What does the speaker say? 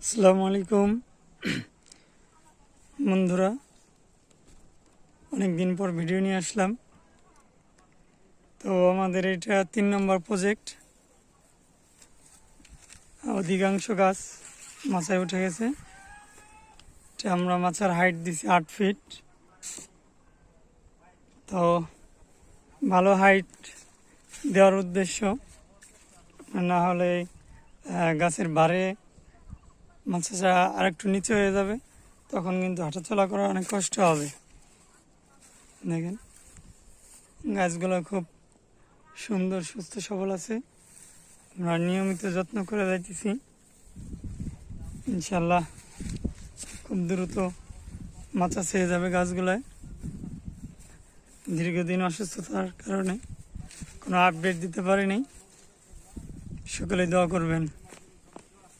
আসসালামু আলাইকুম বন্ধুরা, অনেক দিন পর ভিডিও নিয়ে আসলাম। তো আমাদের এটা 3 নম্বর প্রজেক্ট। অধিকাংশ গাছ মাচায় উঠে গেছে। এটা আমরা মাচার হাইট দিছি 8 ফিট। তো ভালো হাইট দেওয়ার উদ্দেশ্য, না হলে গাছের বারে মাচাটা আরেকটু নিচে হয়ে যাবে, তখন কিন্তু হাঁটাচলা করা অনেক কষ্ট হবে। দেখেন গাছগুলো খুব সুন্দর, সুস্থ সবল আছে। আমরা নিয়মিত যত্ন করে যাইতেছি, ইনশাল্লাহ খুব দ্রুত মাচা ছেয়ে যাবে গাছগুলায়। দীর্ঘদিন অসুস্থতার কারণে কোনো আপডেট দিতে পারিনি। সকলে দোয়া করবেন।